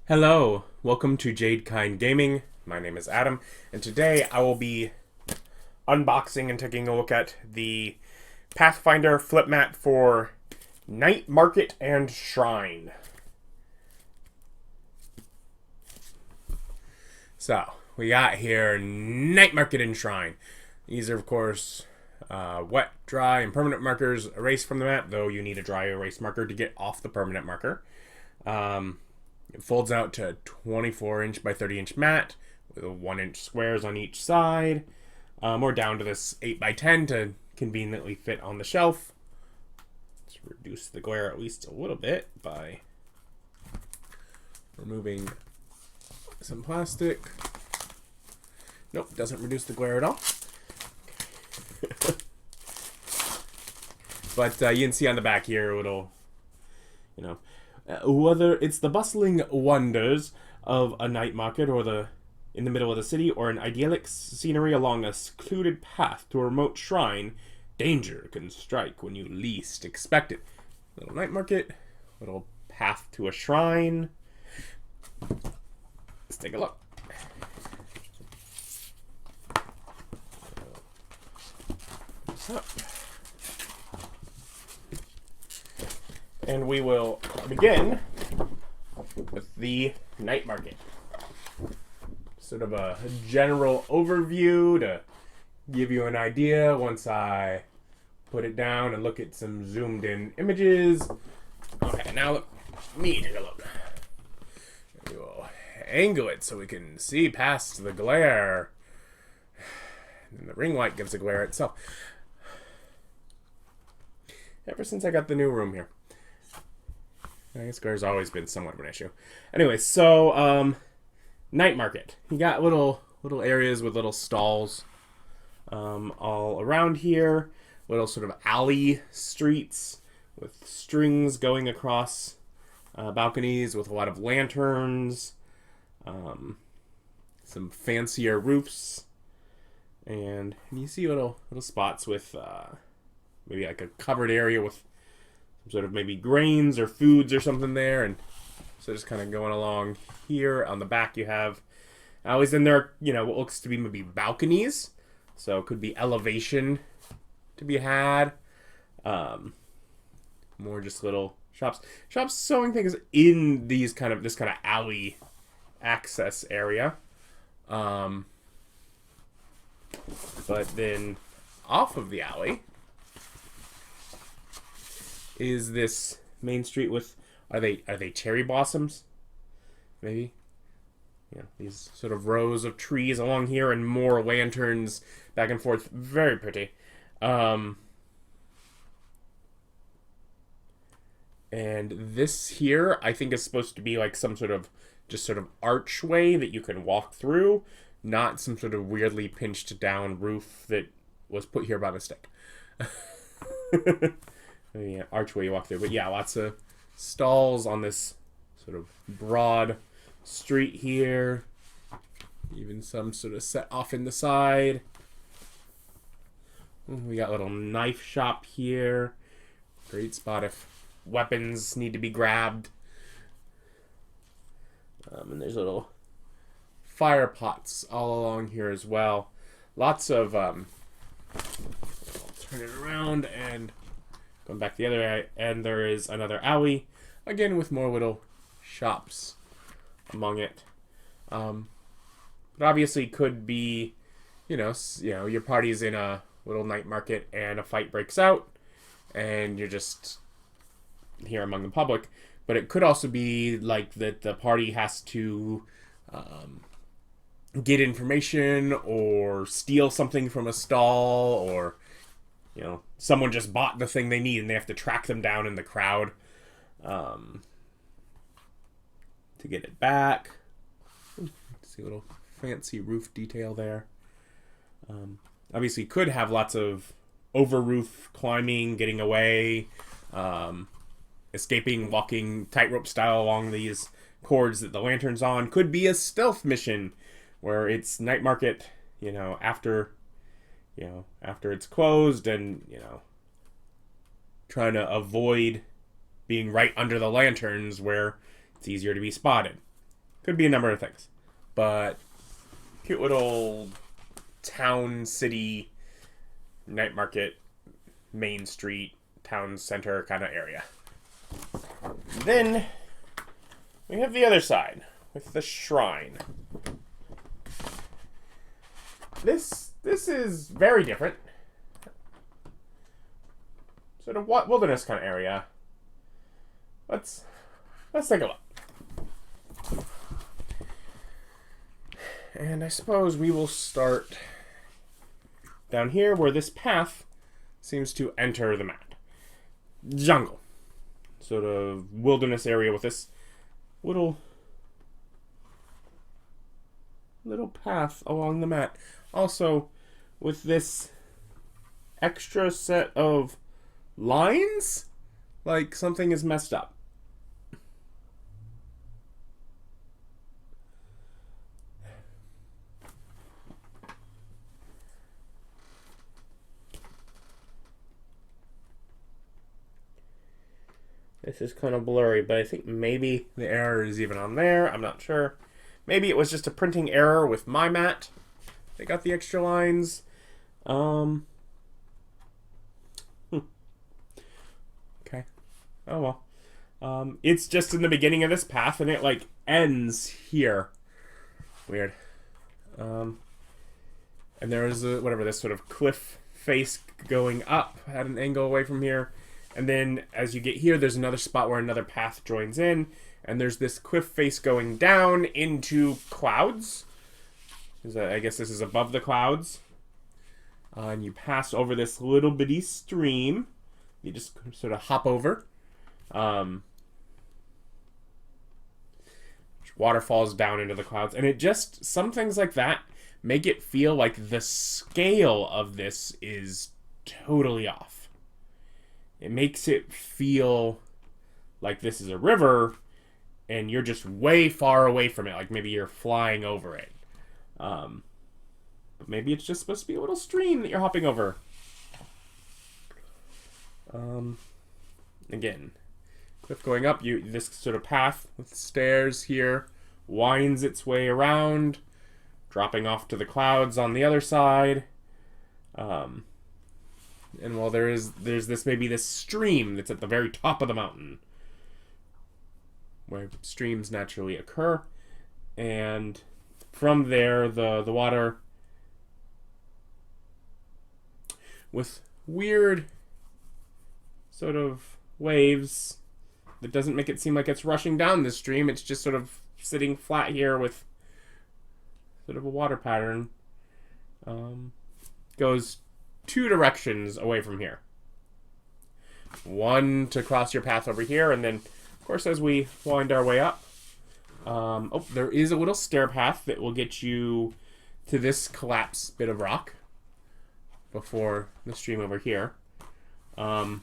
Hello, welcome to Jade Kind Gaming. My name is Adam, and today I will be unboxing and taking a look at the Pathfinder flip mat for Night Market and Shrine. So, we got here Night Market and Shrine. These are, of course, wet, dry, and permanent markers erased from the mat, though you need a dry erase marker to get off the permanent marker. It folds out to 24-inch by 30-inch mat with 1-inch squares on each side, or down to this 8 by 10 to conveniently fit on the shelf. Let's reduce the glare at least a little bit by removing some plastic. Nope, doesn't reduce the glare at all. But you can see on the back here, it'll, whether it's the bustling wonders of a night market or in the middle of the city or an idyllic scenery along a secluded path to a remote shrine, danger can strike when you least expect it. Little night market, little path to a shrine. Let's take a look. And we will begin with the night market. Sort of a general overview to give you an idea once I put it down and look at some zoomed in images. Okay, now let me take a look. We will angle it so we can see past the glare. And the ring light gives the glare itself. Ever since I got the new room here. I guess glare's always been somewhat of an issue. Anyway, so night market. You got little areas with little stalls all around here. Little sort of alley streets with strings going across balconies with a lot of lanterns. Some fancier roofs, and you see little spots with maybe like a covered area with sort of maybe grains or foods or something there, and so just kind of going along here. On the back you have alleys, and there are, what looks to be maybe balconies, so it could be elevation to be had. More just little shops selling things in this kind of alley access area. But then off of the alley is this main street with, are they cherry blossoms? Maybe? These sort of rows of trees along here and more lanterns back and forth. Very pretty. And this here, I think, is supposed to be like some sort of archway that you can walk through, not some sort of weirdly pinched down roof that was put here by mistake. Yeah, archway you walk through. But yeah, lots of stalls on this sort of broad street here. Even some sort of set off in the side. We got a little knife shop here. Great spot if weapons need to be grabbed. And there's little fire pots all along here as well. Lots of I'll turn it around and going back the other end, there is another alley, again with more little shops among it. But obviously could be, your party's in a little night market and a fight breaks out, and you're just here among the public. But it could also be like that the party has to get information or steal something from a stall, or someone just bought the thing they need and they have to track them down in the crowd to get it back. See a little fancy roof detail there. Obviously could have lots of over roof climbing, getting away, escaping, walking tightrope style along these cords that the lantern's on. Could be a stealth mission where it's night market, after it's closed, and, trying to avoid being right under the lanterns where it's easier to be spotted. Could be a number of things. But cute little town, city, night market, main street, town center kind of area. Then we have the other side with the shrine. This is very different. Sort of wilderness kind of area. Let's take a look. And I suppose we will start down here where this path seems to enter the map. Jungle. Sort of wilderness area with this little path along the mat. Also, with this extra set of lines, like something is messed up. This is kind of blurry, but I think maybe the error is even on there. I'm not sure. Maybe it was just a printing error with my mat. They got the extra lines. Okay. Oh well. It's just in the beginning of this path, and it like ends here. Weird. And there is this sort of cliff face going up at an angle away from here. And then as you get here, there's another spot where another path joins in. And there's this cliff face going down into clouds. I guess this is above the clouds. And you pass over this little bitty stream. You just sort of hop over. Water falls down into the clouds. And it just, some things like that make it feel like the scale of this is totally off. It makes it feel like this is a river and you're just way far away from it. Like maybe you're flying over it. But maybe it's just supposed to be a little stream that you're hopping over. Again, cliff going up, this sort of path with stairs here winds its way around, dropping off to the clouds on the other side. And while there's this stream that's at the very top of the mountain, where streams naturally occur, and from there the water with weird sort of waves that doesn't make it seem like it's rushing down the stream. It's just sort of sitting flat here with sort of a water pattern. Goes two directions away from here. One to cross your path over here, and then, of course, as we wind our way up, there is a little stair path that will get you to this collapsed bit of rock before the stream over here. Or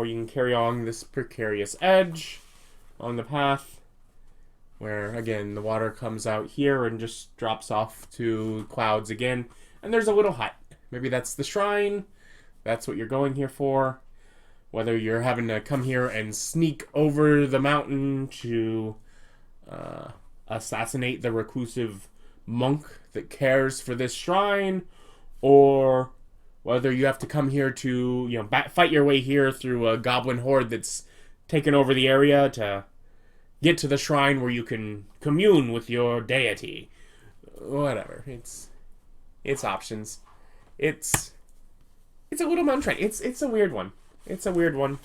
you can carry on this precarious edge on the path, where, again, the water comes out here and just drops off to clouds again. And there's a little hut. Maybe that's the shrine. That's what you're going here for. Whether you're having to come here and sneak over the mountain to assassinate the reclusive monk that cares for this shrine, or whether you have to come here to, fight your way here through a goblin horde that's taken over the area to get to the shrine where you can commune with your deity. Whatever. It's options. It's a little mountain shrine. It's a weird one. It's a weird one.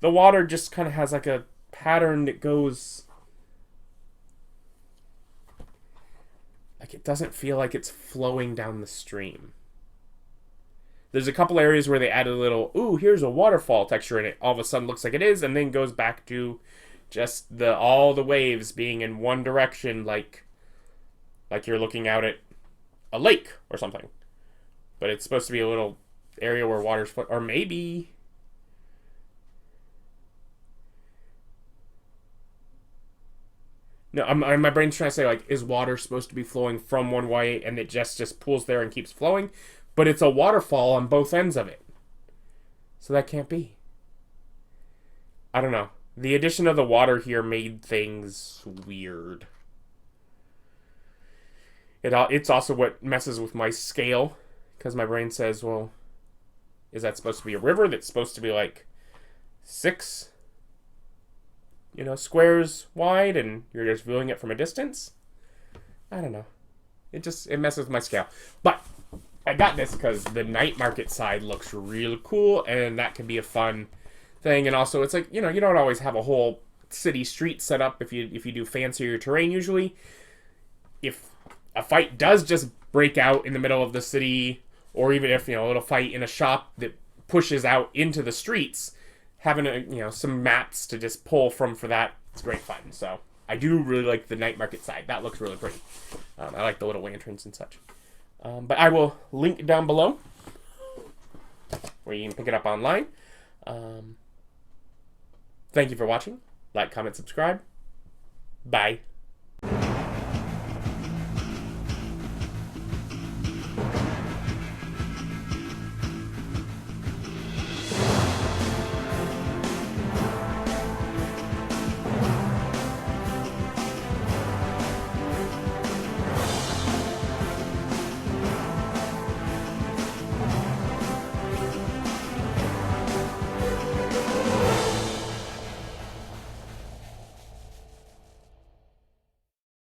The water just kind of has like a pattern that goes, like, it doesn't feel like it's flowing down the stream. There's a couple areas where they added a little, ooh, here's a waterfall texture, and it all of a sudden looks like it is, and then goes back to just all the waves being in one direction, like you're looking out at a lake or something. But it's supposed to be a little area where water's or maybe no, my brain's trying to say, like, is water supposed to be flowing from one way and it just pools there and keeps flowing? But it's a waterfall on both ends of it. So that can't be. I don't know. The addition of the water here made things weird. It's also what messes with my scale, because my brain says, well, is that supposed to be a river that's supposed to be like 6, squares wide, and you're just viewing it from a distance? I don't know. It messes with my scale. But I got this because the night market side looks really cool, and that can be a fun thing. And also, it's like, you don't always have a whole city street set up if you do fancier terrain usually. If a fight does just break out in the middle of the city, or even if, a little fight in a shop that pushes out into the streets, having some maps to just pull from for that, it's great fun. So I do really like the night market side. That looks really pretty. I like the little lanterns and such. But I will link down below where you can pick it up online. Thank you for watching. Like, comment, subscribe. Bye.